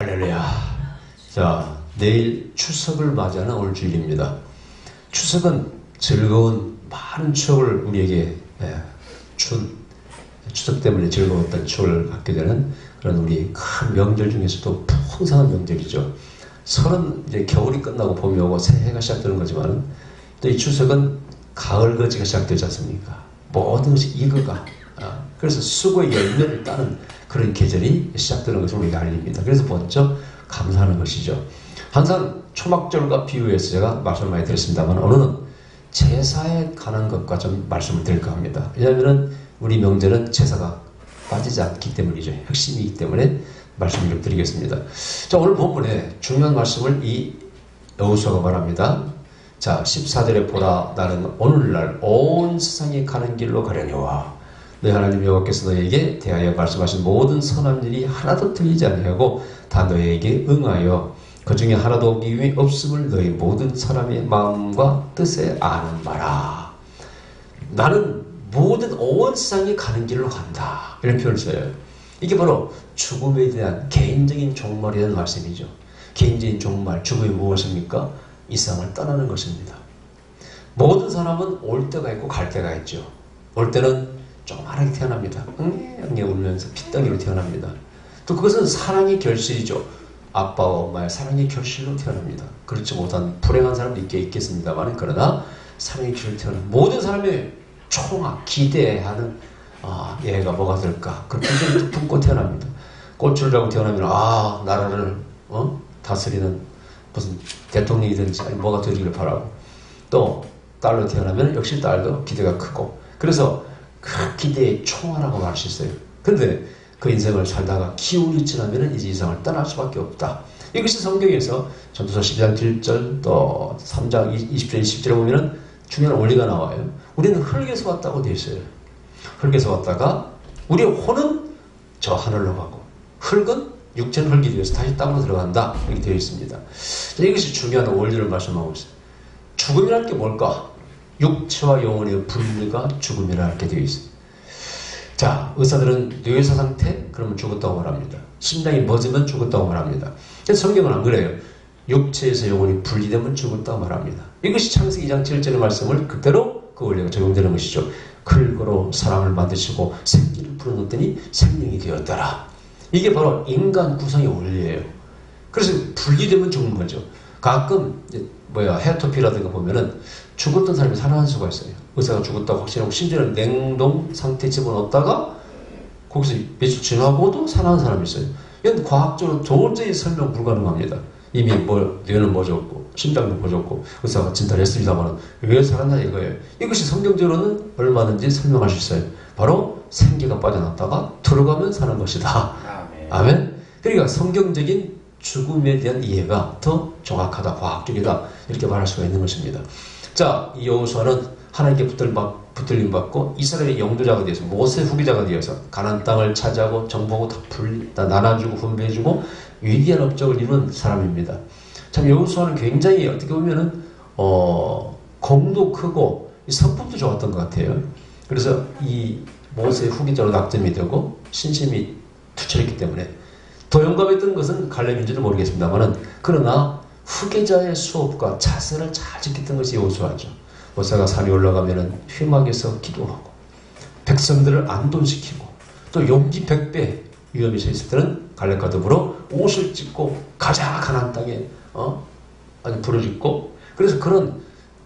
할렐루야. 자, 내일 추석을 맞이하는 오늘 주일입니다. 추석은 즐거운 많은 추억을 우리에게 준 추석 때문에 즐거웠던 추억을 갖게 되는 그런 우리 큰 명절 중에서도 풍성한 명절이죠. 설은 이제 겨울이 끝나고 봄이 오고 새해가 시작되는 거지만 또 이 추석은 가을거지가 시작되지 않습니까? 모든 것이 익어가 그래서 수고의 열매를 따는 그런 계절이 시작되는 것을 우리가 알립니다. 그래서 먼저 감사하는 것이죠. 항상 초막절과 비유해서 제가 말씀을 많이 드렸습니다만 오늘은 제사에 관한 것과 좀 말씀을 드릴까 합니다. 왜냐하면 우리 명절은 제사가 빠지지 않기 때문이죠. 핵심이기 때문에 말씀을 좀 드리겠습니다. 자, 오늘 본문에 중요한 말씀을 이 여호수아가 말합니다. 자, 14절에 보라, 나는 오늘날 온 세상에 가는 길로 가려니와 너희 하나님 여호와께서 너희에게 대하여 말씀하신 모든 선한 일이 하나도 틀리지 아니하고 다 너희에게 응하여 그 중에 하나도 미움이 없음을 너희 모든 사람의 마음과 뜻에 아는 바라. 나는 모든 온 세상에 가는 길로 간다. 이런 표현을 써요. 이게 바로 죽음에 대한 개인적인 종말이라는 말씀이죠. 개인적인 종말, 죽음이 무엇입니까? 이 세상을 떠나는 것입니다. 모든 사람은 올 때가 있고 갈 때가 있죠. 올 때는 조그맣게 태어납니다. 응애 울면서 핏덩이로 태어납니다. 또 그것은 사랑의 결실이죠. 아빠와 엄마의 사랑의 결실로 태어납니다. 그렇지 못한 불행한 사람도 있겠습니다만 그러나 사랑의 결실로 태어난 모든 사람의 총각, 기대하는 얘가 뭐가 될까? 그 비전을 품고 태어납니다. 꽃을 달고 태어나면 나라를 다스리는 무슨 대통령이든지 아니 뭐가 되기를 바라고 또 딸로 태어나면 역시 딸도 기대가 크고 그래서 그 기대의 총화라고 말할 수 있어요. 근데 그 인생을 살다가 기운이 지나면 이제 이 세상을 떠날 수밖에 없다. 이것이 성경에서 전도서 12장 1절 또 3장 20절 20절에 보면은 중요한 원리가 나와요. 우리는 흙에서 왔다고 되어 있어요. 흙에서 왔다가 우리의 혼은 저 하늘로 가고 흙은 육체는 흙이 되어서 다시 땅으로 들어간다. 이렇게 되어 있습니다. 이것이 중요한 원리를 말씀하고 있어요. 죽음이라는 게 뭘까? 육체와 영혼의 분리가 죽음이라 이렇게 되어 있어요. 자, 의사들은 뇌사 상태? 그러면 죽었다고 말합니다. 심장이 멎으면 죽었다고 말합니다. 그래서 성경은 안 그래요. 육체에서 영혼이 분리되면 죽었다고 말합니다. 이것이 창세기 2장 7절의 말씀을 그대로 그 원리가 적용되는 것이죠. 글거로 사람을 만드시고 생기를 불어넣더니 생명이 되었더라. 이게 바로 인간 구성의 원리예요. 그래서 분리되면 죽는 거죠. 가끔 헤어토피라든가 보면은 죽었던 사람이 살아날 수가 있어요. 의사가 죽었다고 확신하고 심지어는 냉동 상태에 집어넣었다가 거기서 며칠 지나고도 살아난 사람이 있어요. 이건 과학적으로 도저히 설명 불가능합니다. 이미 뇌는 멎었고 심장도 멎었고 의사가 진단했습니다만 왜 살았나 이거예요. 이것이 성경적으로는 얼마든지 설명할 수 있어요. 바로 생기가 빠져났다가 들어가면 사는 것이다. 아멘. 그러니까 성경적인 죽음에 대한 이해가 더 정확하다, 과학적이다 이렇게 말할 수가 있는 것입니다. 자, 이 여호수아는 하나님께 붙들림 받고 이스라엘의 영도자가 되어서 모세 후계자가 되어서 가나안 땅을 차지하고 정복하고 다 나눠주고 분배해주고 위대한 업적을 이룬 사람입니다. 참 여호수아는 굉장히 어떻게 보면은 공도 크고 성품도 좋았던 것 같아요. 그래서 이 모세 후계자로 낙점이 되고 신심이 투철했기 때문에 더 용감했던 것은 갈렙인지는 모르겠습니다만은 그러나 후계자의 수업과 자세를 잘 지켰던 것이 여호수아죠. 모세가 산에 올라가면은 휘막에서 기도하고 백성들을 안돈시키고 또 용기 100배 위험이 서 있을 때는 갈렙과 더불어 옷을 찢고 가자 가나안 땅에 아주 부르짖고 그래서 그런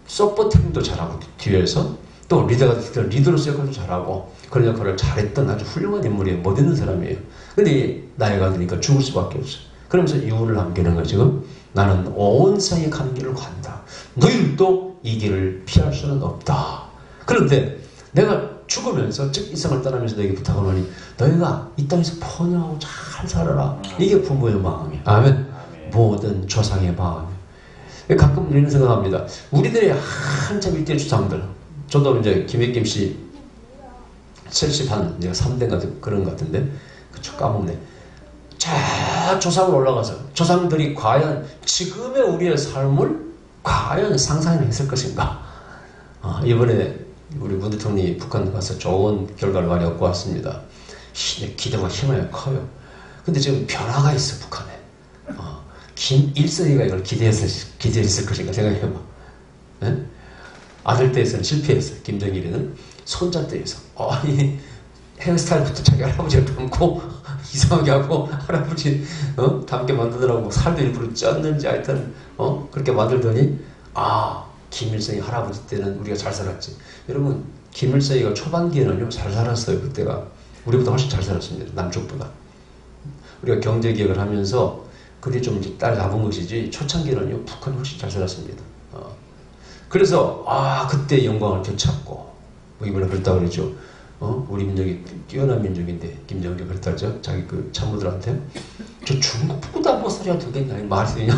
서포팅도 잘하고 뒤에서 또 리더로서 역할도 잘하고 그런 역할을 잘했던 아주 훌륭한 인물이에요. 멋있는 사람이에요. 근데 나이가 드니까 죽을 수밖에 없어요. 그러면서 유언을 남기는 거예요. 지금 나는 온 세상에 가는 길을 간다. 너희들도 이 길을 피할 수는 없다. 그런데 내가 죽으면서 즉 이 세상을 떠나면서 너에게 부탁하노니 너희가 이 땅에서 번영하고 잘 살아라. 이게 부모의 마음이에요. 아멘. 모든 조상의 마음이에요. 가끔 이런 생각합니다. 우리들의 한참 일대 주상들 저도 이제 김혜김 씨 70한 3대 같은 그런 것 같은데 그쵸 까먹네. 저 조상을 올라가서 조상들이 과연 지금의 우리의 삶을 과연 상상했을 것인가? 이번에 우리 문 대통령이 북한 가서 좋은 결과를 많이 얻고 왔습니다. 기대가 희망이 커요. 근데 지금 변화가 있어 북한에. 김일성이가 이걸 기대했을 것인가 생각해봐. 네? 아들 때에서는 실패했어요. 김정일이는 손자 때에서 이 헤어스타일부터 자기 할아버지를 닮고 이상하게 하고 할아버지 닮게 만들더라고. 살도 일부러 쪘는지 하여튼 그렇게 만들더니 김일성이 할아버지 때는 우리가 잘 살았지. 여러분 김일성이가 초반기에는요 잘 살았어요. 그때가 우리보다 훨씬 잘 살았습니다. 남쪽보다. 우리가 경제개혁을 하면서 그게 좀 이제 딸 잡은 것이지 초창기에는요 북한이 훨씬 잘 살았습니다. 그래서 그때 영광을 되찾고 뭐 이번에 그랬다고 그러죠. 우리 민족이 뛰어난 민족인데 김정일이 그랬다 그러죠. 자기 그 참모들한테 저 중국보다 뭐 살이야 되겠냐 말이 되냐.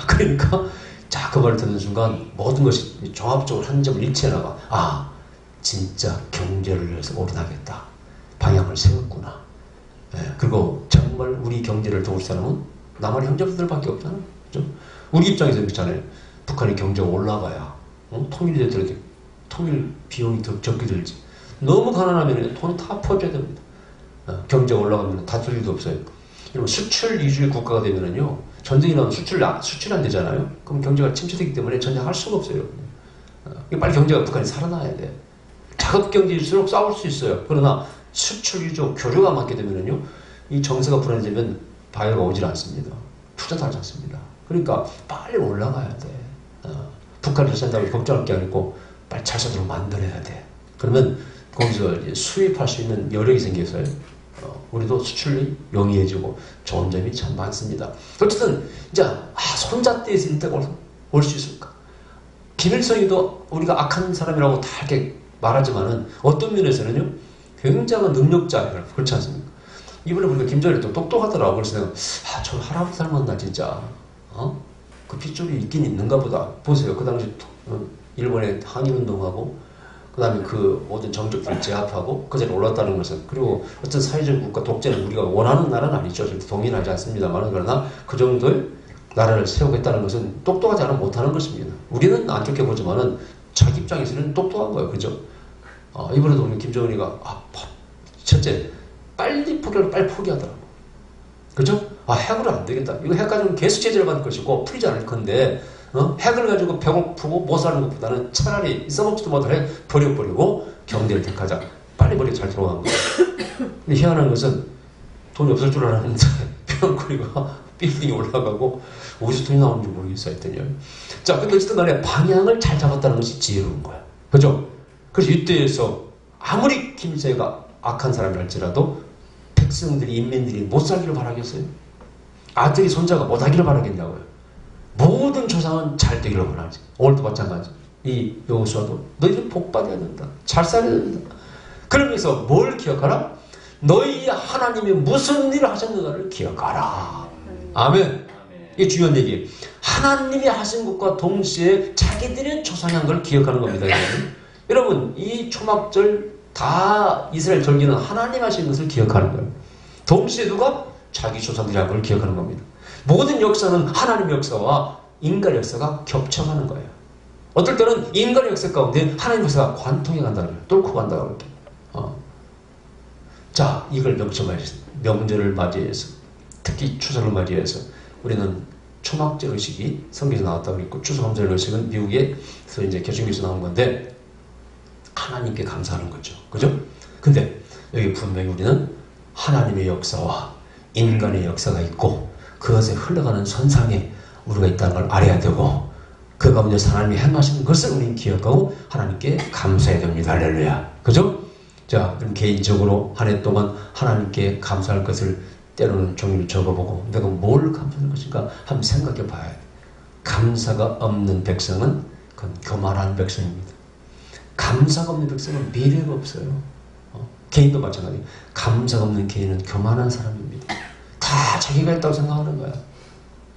그러니까 자 그 말을 듣는 순간 모든 것이 종합적으로 한 점을 일치해나가 진짜 경제를 위해서 올인하겠다. 방향을 세웠구나. 그리고 정말 우리 경제를 도울 사람은 남한의 형제들밖에 없잖아. 그렇죠? 우리 입장에서 그렇잖아요. 북한의 경제가 올라가야 통일이 되더라도 통일 비용이 더 적게 들지. 너무 가난하면 돈 다 퍼줘야 됩니다. 경제가 올라가면 다툴 일도 없어요. 여러분 수출 위주의 국가가 되면은요 전쟁이 나면 수출이 안 되잖아요. 그럼 경제가 침체되기 때문에 전쟁할 수가 없어요. 빨리 경제가 북한이 살아나야 돼. 자급 경제일수록 싸울 수 있어요. 그러나 수출 위주 교류가 맞게 되면은요 이 정세가 불안해지면 바이오가 오질 않습니다. 투자도 하지 않습니다. 그러니까 빨리 올라가야 돼. 북한이 잘 산다고 걱정할 게 아니고 빨리 잘 사도록 만들어야 돼. 그러면 거기서 수입할 수 있는 여력이 생겨서요. 우리도 수출이 용이해지고 좋은 점이 참 많습니다. 어쨌든 이제 손자 때에서 이때가 올 수 있을까? 김일성이도 우리가 악한 사람이라고 다 이렇게 말하지만은 어떤 면에서는요 굉장한 능력자예요. 그렇지 않습니까? 이번에 보니까 김정일이 또 똑똑하더라고. 그래서 내가 저 할아버지 닮았나 진짜. 그 핏줄이 있긴 있는가 보다. 보세요. 그 당시 일본의 항일운동하고 그 다음에 그 모든 정적들을 제압하고 그 자리에 올랐다는 것은 그리고 어떤 사회적 국가 독재는 우리가 원하는 나라는 아니죠. 절대 동의하지 않습니다만 그러나 그 정도의 나라를 세우겠다는 것은 똑똑하지 않으면 못하는 것입니다. 우리는 안 좋게 보지만은 자기 입장에서는 똑똑한 거예요. 그죠? 이번에도 우리 김정은이가 첫째 빨리 포기하더라고. 그죠? 핵으로 안 되겠다. 이거 핵 가지고 계속 제재를 받을 것이고 풀리지 않을 건데 핵을 가지고 배고프고 못 사는 것보다는 차라리 써먹지도 못할 핵 버려버리고 경제를 택하자. 빨리 잘 들어간 거예요. 근데 희한한 것은 돈이 없을 줄 알았는데 병거리가 빌딩이 올라가고 어디서 돈이 나오는지 모르겠어 했더니 자, 근데 어쨌든 간에 방향을 잘 잡았다는 것이 지혜로운 거야. 그죠? 그래서 이때에서 아무리 김일성이가 악한 사람이랄지라도 백성들이 인민들이 못 살기를 바라겠어요? 아들이 손자가 못 하기를 바라겠냐고요. 모든 조상은 잘 되기를 원하지. 오늘도 마찬가지. 이 여호수아도 너희들 복 받아야 된다. 잘 살아야 된다. 그러면서 뭘 기억하라? 너희 하나님이 무슨 일을 하셨는가를 기억하라. 아멘. 이게 중요한 얘기예요. 하나님이 하신 것과 동시에 자기들의 조상한 걸 기억하는 겁니다. 여러분 이 초막절 다 이스라엘 절기는 하나님 하신 것을 기억하는 거예요. 동시에 누가? 자기 조상들이 한 걸 기억하는 겁니다. 모든 역사는 하나님의 역사와 인간의 역사가 겹쳐가는 거예요. 어떨 때는 인간의 역사 가운데 하나님의 역사가 관통해 간다고 해요. 뚫고 간다고 해요. 자, 이걸 명절을 맞이해서 특히 추석을 맞이해서 우리는 초막절 의식이 성경에서 나왔다고 그랬고 추석감사절 의식은 미국에서 이제 개신교에서 나온 건데 하나님께 감사하는 거죠. 그죠? 근데 여기 분명히 우리는 하나님의 역사와 인간의 역사가 있고 그것에 흘러가는 선상에 우리가 있다는 걸 알아야 되고 그 가운데 하나님이 행하신 것을 우리는 기억하고 하나님께 감사해야 됩니다. 할렐루야. 그죠? 자, 그럼 개인적으로 한 해 동안 하나님께 감사할 것을 때로는 종이를 적어보고 내가 뭘 감사할 것인가 한번 생각해 봐야 돼. 감사가 없는 백성은 그건 교만한 백성입니다. 감사가 없는 백성은 미래가 없어요. 개인도 마찬가지예요. 감사가 없는 개인은 교만한 사람입니다. 다 자기가 했다고 생각하는 거야.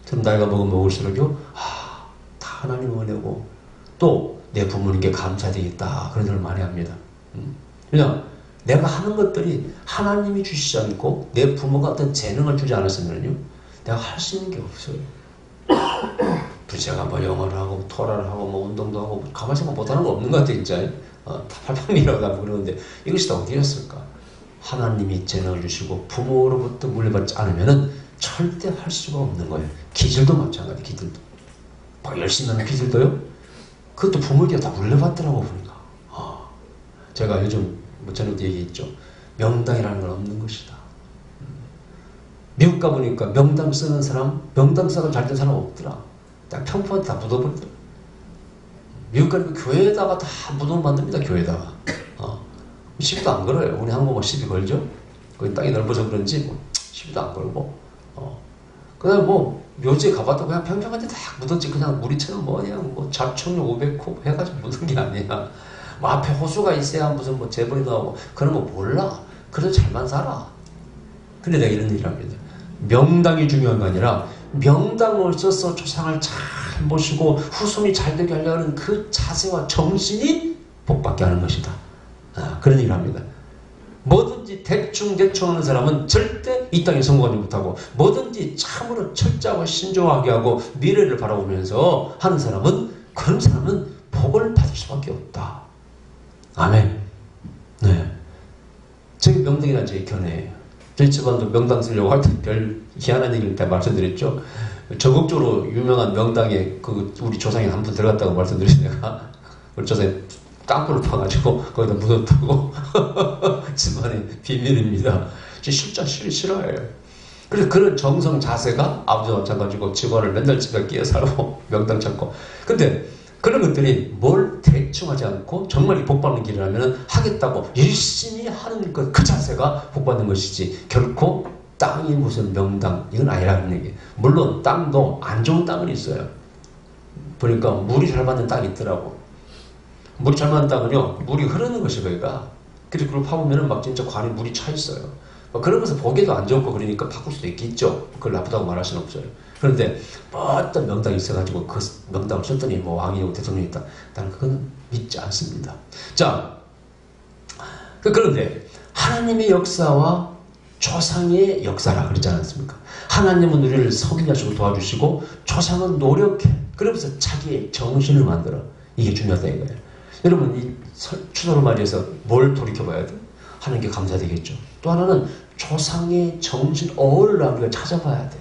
그럼 나이가 먹을수록요, 다 하나님 은혜고 또 내 부모님께 감사되겠다 그런 생각을 많이 합니다. 그냥 내가 하는 것들이 하나님이 주시지 않고 내 부모가 어떤 재능을 주지 않았으면요 내가 할 수 있는 게 없어요. 부자가 뭐 영어를 하고 토라를 하고 뭐 운동도 하고 가만히 생각 못하는 거 없는 것 같아 진짜. 다 팔팔미라고 하고 그러는데 이것이 다 어디였을까? 하나님이 재능을 주시고 부모로부터 물려받지 않으면은 절대 할 수가 없는 거예요. 기질도 마찬가지, 기질도. 막 열심히 하는 기질도요. 그것도 부모에게 다 물려받더라고 보니까. 제가 요즘 전에도 얘기했죠. 명당이라는 건 없는 것이다. 미국 가보니까 명당 쓰는 사람, 명당 써가 잘 된 사람 없더라. 딱 평범한 다 묻어버리더라. 미국 가니까 교회에다가 다 무덤 만듭니다. 교회에다가. 시비도 안 걸어요. 우리 한국 뭐 시비 걸죠? 거기 땅이 넓어서 그런지 뭐 시비도 안 걸고. 그다음에 뭐 묘지에 가봐도 그냥 평평한데 다 묻었지. 그냥 우리처럼 뭐 자충 500호 해가지고 묻은 게 아니야. 뭐 앞에 호수가 있어야 무슨 뭐 재벌이 나오고 그런 거 몰라. 그래도 잘만 살아. 근데 내가 이런 얘기를 합니다. 명당이 중요한 게 아니라 명당을 써서 조상을 잘 모시고 후손이 잘 되게 하려는 그 자세와 정신이 복받게 하는 것이다. 그런 얘기를 합니다. 뭐든지 대충 하는 사람은 절대 이 땅에 성공하지 못하고 뭐든지 참으로 철저하고 신중하게 하고 미래를 바라보면서 하는 사람은 그런 사람은 복을 받을 수밖에 없다. 아멘. 네. 저희 명당이란 저희 견해예요. 저희 집안도 명당 쓰려고 할 때 별 희한한 얘기를 다 말씀드렸죠. 전국적으로 유명한 명당에 우리 조상이 한 분 들어갔다고 말씀드린 내가 우리 조상이 땅굴을 파가지고 거기다 묻었다고. 집안의 비밀입니다. 진짜 싫어해요. 그래서 그런 정성 자세가 아버지와 마찬가지고 직원을 맨날 집에 끼어 살고 명당 찾고. 근데 그런 것들이 뭘 대충 하지 않고 정말 복받는 길이라면 하겠다고 열심히 하는 그 자세가 복받는 것이지 결코 땅이 무슨 명당 이건 아니라는 얘기. 물론 땅도 안 좋은 땅은 있어요. 보니까 물이 잘 맞는 땅이 있더라고. 물이 잘 맞는 땅은요 물이 흐르는 것이 거기가. 그래서 그걸 파보면은 막 진짜 관에 물이 차 있어요. 그런 것은 보기에도 안 좋고 그러니까 바꿀 수도 있겠죠. 그걸 나쁘다고 말할 수는 없어요. 그런데 어떤 명당이 있어가지고 그 명당을 썼더니 뭐 왕이고 대통령이 있다. 나는 그건 믿지 않습니다. 자, 그런데 하나님의 역사와 조상의 역사라 그랬지 않습니까? 하나님은 우리를 섭리하시고 도와주시고 조상은 노력해. 그러면서 자기의 정신을 만들어. 이게 중요하다 이거예요. 여러분 이 추석을 맞이해서 뭘 돌이켜봐야 돼? 하나님께 감사되겠죠. 또 하나는 조상의 정신 어울을 우리가 찾아봐야 돼.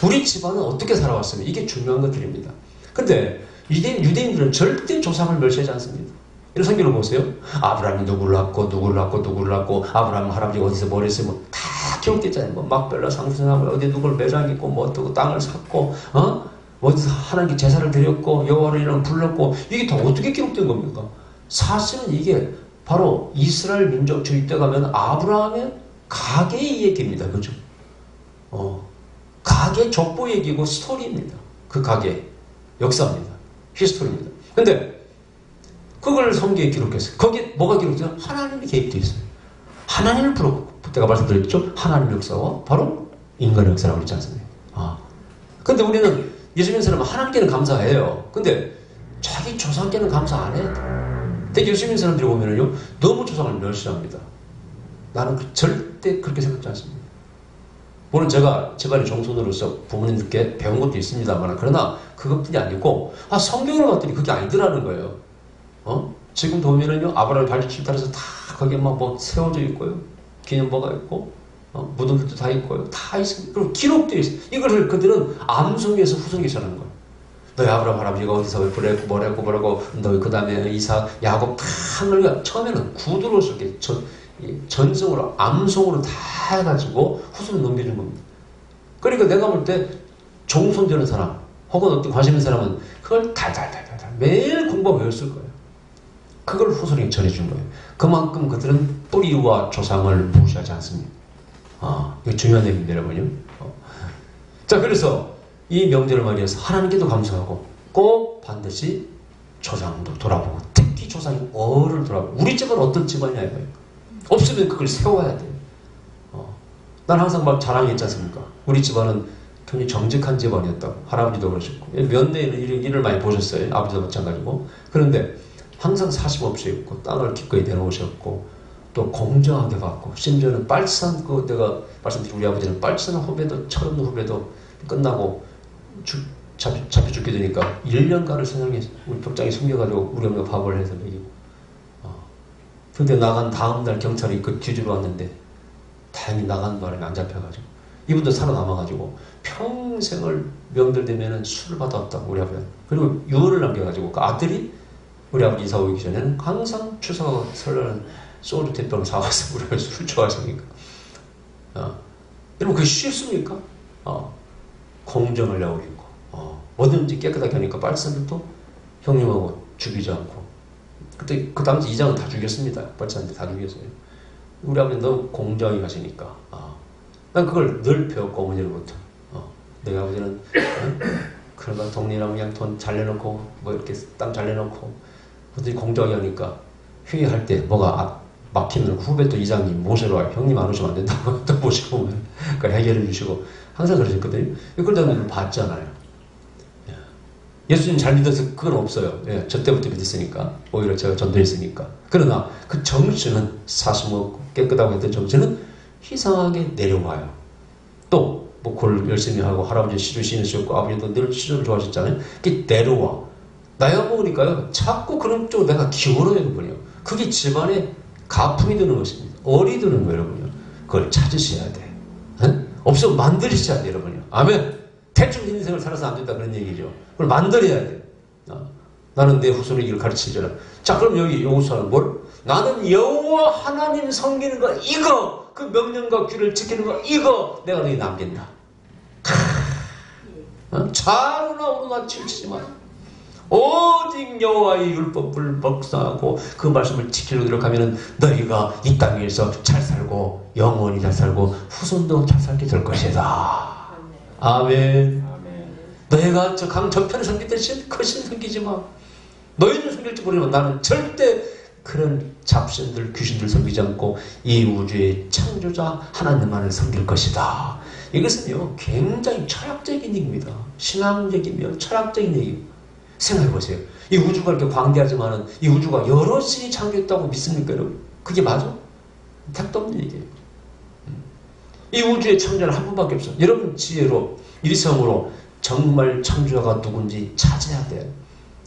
우리 집안은 어떻게 살아왔으면 이게 중요한 것들입니다. 근데 유대인들은 절대 조상을 멸시하지 않습니다. 이런 성경을 보세요. 아브라함이 누구를 낳고 아브라함 할아버지가 어디서 뭘 했으면 다 기록됐잖아요. 뭐 막벨라 상수나무 어디 누굴 매장했고 뭐 어떻고 땅을 샀고 어디서 하나님께 제사를 드렸고 여호와를 이름 불렀고 이게 다 어떻게 기록된 겁니까? 사실은 이게 바로 이스라엘 민족 주의 때 가면 아브라함의 가계의 얘기입니다. 그죠? 가계 족보 얘기고 스토리입니다. 그 가계 역사입니다. 히스토리입니다. 근데 그걸 성경에 기록했어요. 거기에 뭐가 기록돼요? 하나님이 개입되어 있어요. 하나님을 부르고 내가 말씀드렸죠? 하나님의 역사와 바로 인간의 역사라고 그랬지 않습니까? 근데 우리는 예수 믿는 사람은 하나님께는 감사해요. 근데 자기 조상께는 감사 안 해요. 근데 예수 믿는 사람들이 보면은요 너무 조상을 멸시합니다. 나는 절대 그렇게 생각하지 않습니다. 물론 제가 집안의 종손으로서 부모님들께 배운 것도 있습니다만 그러나 그것뿐이 아니고 성경을 봤더니 그게 아니더라는 거예요. 지금 보면은요 아브라함 발자취를 따라서 다 거기에 막 뭐 세워져 있고요. 기념보가 있고 무덤들도 다 있고요. 다 있습니다. 그리고 기록되어 있어요. 이거를 그들은 암송해서 후손에게 전하는 거예요. 너희 아브라함 할아버지가 어디서 뭐랬고 뭐라고 너희 그 다음에 이삭 야곱 다 하늘가 처음에는 구두로서 이렇게 전성으로 암송으로 다 해가지고 후손을 넘겨준 겁니다. 그러니까 내가 볼 때 종손 되는 사람 혹은 어떤 관심 있는 사람은 그걸 달달달달 매일 공부하고 외웠을 거예요. 그걸 후손에게 전해준 거예요. 그만큼 그들은 뿌리와 조상을 무시하지 않습니다. 이거 중요한 얘기입니다, 여러분요. 자, 그래서 이 명절을 맞이해서 하나님께도 감사하고 꼭 반드시 조상도 돌아보고 특히 조상의 어를 돌아보고 우리 집은 어떤 집안이냐 이거예요. 없으면 그걸 세워야 돼요. 난 항상 막 자랑했지 않습니까? 우리 집안은 굉장히 정직한 집안이었다고. 할아버지도 그러셨고 면대에는 일을 많이 보셨어요. 아버지도 마찬가지고. 그런데 항상 사심 없이 있고 땅을 기꺼이 내놓으셨고 또 공정하게 받고 심지어는 빨치산 내가 말씀드린 우리 아버지는 빨치산 후배도 철없는 후배도 끝나고 잡혀 죽게 되니까 1년간을 세상에 우리 벽장에 숨겨가지고 우리 엄마가 밥을 해서 먹이고 근데 나간 다음날 경찰이 그 뒤주러 왔는데 다행히 나간 바람에 안 잡혀가지고 이분도 살아남아가지고 평생을 명절 되면은 술을 받아왔다고 우리 아버지. 그리고 유언을 남겨가지고 그 아들이 우리 아버지 이사 오기 전에는 항상 추석하고 설날은 소주 대병을 사와서 우리가 술을 좋아하시니까. 여러분 그게 쉽습니까? 공정을 내어버리고 뭐든지 깨끗하게 하니까 빨사들도 형님하고 죽이지 않고. 그때 그 당시 이장은 다 죽였습니다. 빨사한테 다 죽였어요. 우리 아버지 너무 공정하게 가시니까. 난 그걸 늘 배웠고 어머니로부터. 내 아버지는 그러니까 동네랑 그냥 돈 잘 내놓고 뭐 이렇게 땅 잘 내놓고 어떻게 공정하게 하니까 회의할 때 뭐가 막히면 후배 또 이장님 모시러 와요. 형님 안 오시면 안 된다고 또 모시고 오면 그걸 해결해 주시고 항상 그러셨거든요. 그걸 저는 봤잖아요. 예수님 잘 믿어서 그건 없어요. 저 때부터 믿었으니까. 오히려 제가 전도했으니까. 그러나 그 정신은 사심없고 깨끗하고 했던 정신은 이상하게 내려와요. 또 뭐 그걸 열심히 하고 할아버지 시주 신으셨고 아버지도 늘 시주를 좋아하셨잖아요. 그게 내려와. 나이가 먹으니까요. 자꾸 그런 쪽으로 내가 기울어야 되거든요. 그게 집안에 가풍이 드는 것입니다. 얼이 드는 거예요, 여러분요. 그걸 찾으셔야 돼. 없으면 만들으셔야 돼요, 여러분요. 아멘. 대충 인생을 살아서 안 된다 그런 얘기죠. 그걸 만들어야 돼. 나는 내 후손에게 이걸 가르치잖아. 자, 그럼 여기 여호수아는 뭘? 나는 여호와 하나님 섬기는 거 이거 그 명령과 규를 지키는 거 이거 내가 너희 남긴다. 좌우나 우나 치우치지만 오직 여호와의 율법을 묵상하고 그 말씀을 지키려고 노력하면 너희가 이 땅 위에서 잘 살고 영원히 잘 살고 후손도 잘 살게 될 것이다. 아멘. 너희가 저 강 저편을 섬기듯이 거신 섬기지 마. 너희는 섬길지 모르지만 나는 절대 그런 잡신들 귀신들 섬기지 않고 이 우주의 창조자 하나님만을 섬길 것이다. 이것은요 굉장히 철학적인 얘기입니다. 신앙적이며 철학적인 얘기. 생각해보세요. 이 우주가 이렇게 광대하지만은 이 우주가 여러 신이 창조했다고 믿습니까 여러분? 그게 맞아? 택도 없는 얘기예요. 이 우주의 창조는 한 분밖에 없어. 여러분 지혜로 일성으로 정말 창조자가 누군지 찾아야 돼요.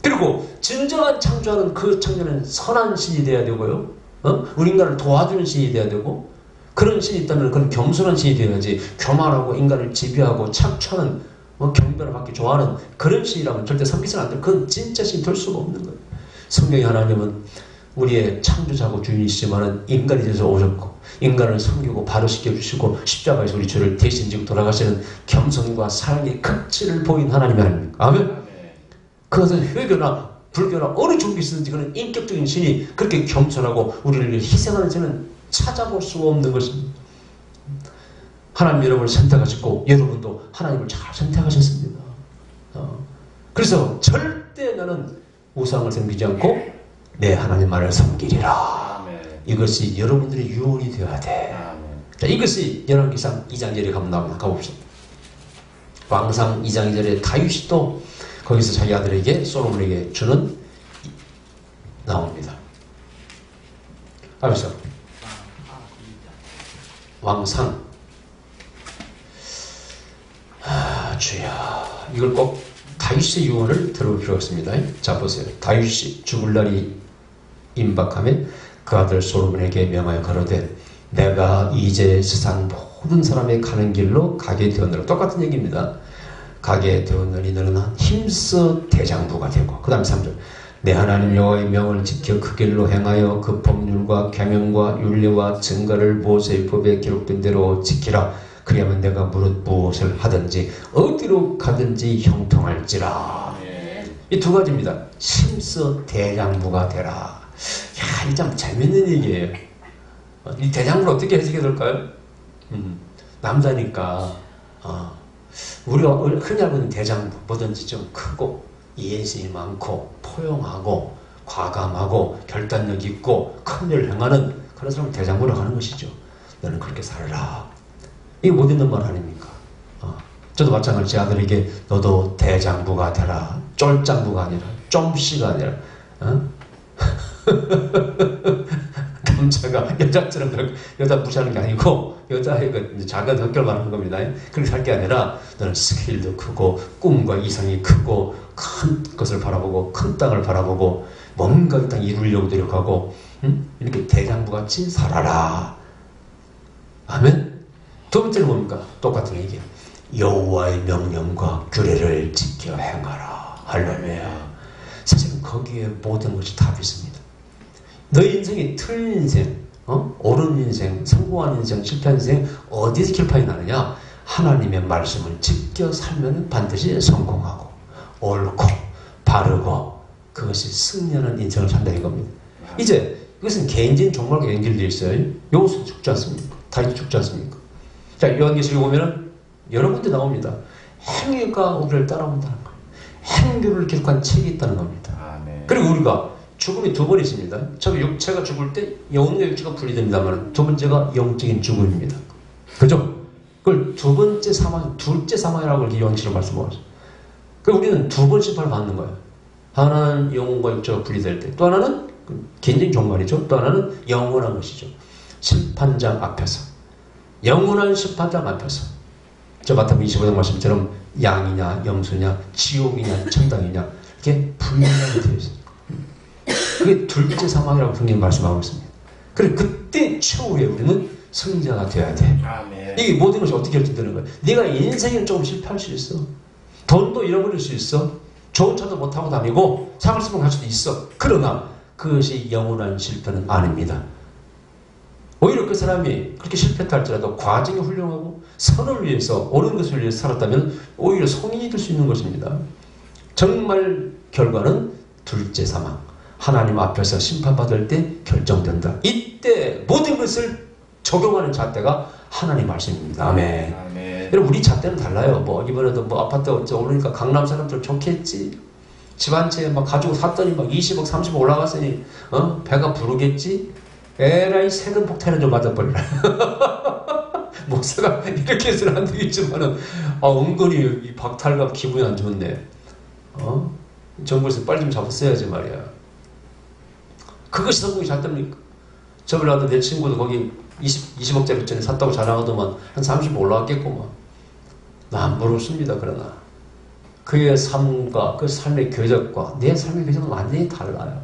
그리고 진정한 창조하는 그 창조는 선한 신이 돼야 되고요. 우리 인간을 도와주는 신이 돼야 되고 그런 신이 있다면 그건 겸손한 신이 되어야지 교만하고 인간을 지배하고 착취하는 경배를 받기 좋아하는 그런 신이라면 절대 섬기서는 안 돼. 그건 진짜 신이 될 수가 없는 거예요. 성경의 하나님은 우리의 창조자고 주인이시지만은 인간이 돼서 오셨고 인간을 섬기고 바로 시켜주시고 십자가에서 우리 죄를 대신 지고 돌아가시는 겸손과 사랑의 극치를 보인 하나님이 아닙니까? 아멘. 그것은 회교나 불교나 어느 종교이든지 그런 인격적인 신이 그렇게 겸손하고 우리를 위해 희생하는 신은 찾아볼 수가 없는 것입니다. 하나님 여러분을 선택하셨고 여러분도 하나님을 잘 선택하셨습니다. 그래서 절대 나는 우상을 섬기지 않고 내 하나님만을 섬기리라. 아멘. 이것이 여러분들의 유언이 되어야 돼. 자, 이것이 열왕기상 2장 2절에 가봅시다. 왕상 2장 2절에 다윗이 또 거기서 자기 아들에게 솔로몬에게 주는 나옵니다. 하면서 왕상 주여 이걸 꼭 다윗의 유언을 들어볼 필요가 있습니다. 자 보세요. 다윗이 죽을 날이 임박하면 그 아들 솔로몬에게 명하여 가로되 내가 이제 세상 모든 사람의 가는 길로 가게 되었느라. 똑같은 얘기입니다. 가게 되었느니 너는 힘써 대장부가 되고 그 다음 3절 내 하나님 여호와의 명을 지켜 그 길로 행하여 그 법률과 계명과 율례와 증거를 모세의 법에 기록된 대로 지키라. 그리하면 내가 무엇을 하든지 어디로 가든지 형통할지라. 이 두 가지입니다. 힘써 대장부가 되라. 야, 이 참 재밌는 얘기예요. 이 대장부를 어떻게 해석해야 될까요? 남자니까 우리가 흔히 알고 있는 대장부 뭐든지 좀 크고 이해심이 많고 포용하고 과감하고 결단력 있고 큰 일을 행하는 그런 사람을 대장부라고 하는 것이죠. 너는 그렇게 살아라. 이게 못 있는 말 아닙니까? 저도 마찬가지 제 아들에게 너도 대장부가 되라. 쫄장부가 아니라 좀씨가 아니라 남자가 여자처럼 여자 무시하는 게 아니고 여자의 그 작은 헛결 말하는 겁니다. 그렇게 살 게 아니라 너는 스케일도 크고 꿈과 이상이 크고 큰 것을 바라보고 큰 땅을 바라보고 뭔가 이 땅 이루려고 노력하고 이렇게 대장부같이 살아라. 아멘. 두 번째는 뭡니까? 똑같은 얘기. 여호와의 명령과 규례를 지켜 행하라. 할렐루야. 사실은 거기에 모든 것이 답이 있습니다. 너희 인생이 틀린 인생, 옳은 인생, 성공한 인생, 실패한 인생 어디서 길판이 나느냐? 하나님의 말씀을 지켜 살면 반드시 성공하고 옳고 바르고 그것이 승리하는 인생을 산다 이겁니다. 이제 이것은 개인적인 종말과 연결되어 있어요. 요셉 죽지 않습니까? 다윗 죽지 않습니까? 자, 요한계시록에 보면은 여러 군데 나옵니다. 행위가 우리를 따라온다는 거예요. 행위를 기록한 책이 있다는 겁니다. 그리고 우리가 죽음이 두 번 있습니다. 저 육체가 죽을 때 영혼과 육체가 분리됩니다만 두 번째가 영적인 죽음입니다. 그죠? 그걸 두 번째 사망, 둘째 사망이라고 이렇게 요한계시록 말씀하고 있어요. 그러니까 우리는 두 번 심판을 받는 거예요. 하나는 영혼과 육체가 분리될 때, 또 하나는 개인적인 종말이죠. 또 하나는 영원한 것이죠. 심판장 앞에서, 영원한 심판장 앞에서, 저 마태복음 25장 말씀처럼 양이냐 염소냐 지옥이냐 천당이냐 이렇게 분명하게 되어 있습니다. 그게 둘째 상황이라고 성경이 말씀하고 있습니다. 그래 그때 최후에 우리는 승자가 되어야 돼. 아멘. 이게 모든 것이 어떻게 결정되는 거야? 네가 인생에 조금 실패할 수 있어. 돈도 잃어버릴 수 있어. 좋은 차도 못 타고 다니고 사물스러운 갈 수도 있어. 그러나 그것이 영원한 실패는 아닙니다. 오히려 그 사람이 그렇게 실패했다 할지라도 과정이 훌륭하고 선을 위해서 옳은 것을 위해서 살았다면 오히려 성인이 될 수 있는 것입니다. 정말 결과는 둘째 사망. 하나님 앞에서 심판받을 때 결정된다. 이때 모든 것을 적용하는 잣대가 하나님 말씀입니다. 아멘. 아멘. 여러분 우리 잣대는 달라요. 뭐 이번에도 뭐 아파트 어쩌 오르니까 강남 사람들 좋겠지. 집 한 채 막 가지고 샀더니 막 20억 30억 올라갔으니 배가 부르겠지. 에라이 세금 폭탄을 좀 맞아버리라. 목사가 이렇게 해서는 안 되겠지만은 은근히 이 박탈감 기분이 안 좋네. 정부에서 빨리 좀 잡았어야지 말이야. 그것이 성공이 잣대입니까? 저번에 나도 내 친구도 거기 20억짜리 전에 샀다고 자랑하더만 한 30억 올라갔겠구만. 나 안 부럽습니다. 그러나 그의 삶과 그 삶의 궤적과 내 삶의 궤적은 완전히 달라요.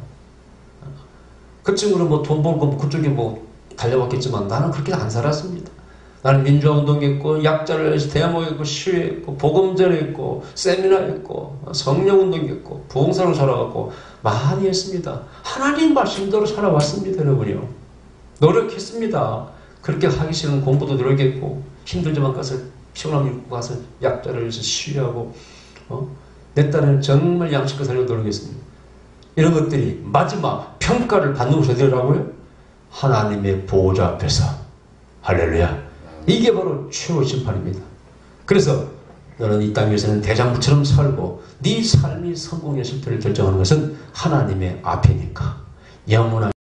그 친구는 뭐 돈 벌고 그쪽에 뭐 달려왔겠지만 나는 그렇게 안 살았습니다. 나는 민주화운동했고 약자를 위해서 대모했고 시위했고 복음전했고 세미나했고 성령운동했고 부흥사로 살아갔고 많이 했습니다. 하나님 말씀대로 살아왔습니다. 여러분이요. 노력했습니다. 그렇게 하기 싫은 공부도 노력했고 힘들지만 가서 피곤함 입고 가서 약자를 위해서 시위하고 내 딴에는 정말 양식껏 살려고 노력했습니다. 이런 것들이 마지막 평가를 받는 것이 어디라고요? 하나님의 보호자 앞에서. 할렐루야. 이게 바로 최후 심판입니다. 그래서 너는 이 땅에서는 대장부처럼 살고 네 삶이 성공의 실패를 결정하는 것은 하나님의 앞이니까 영원한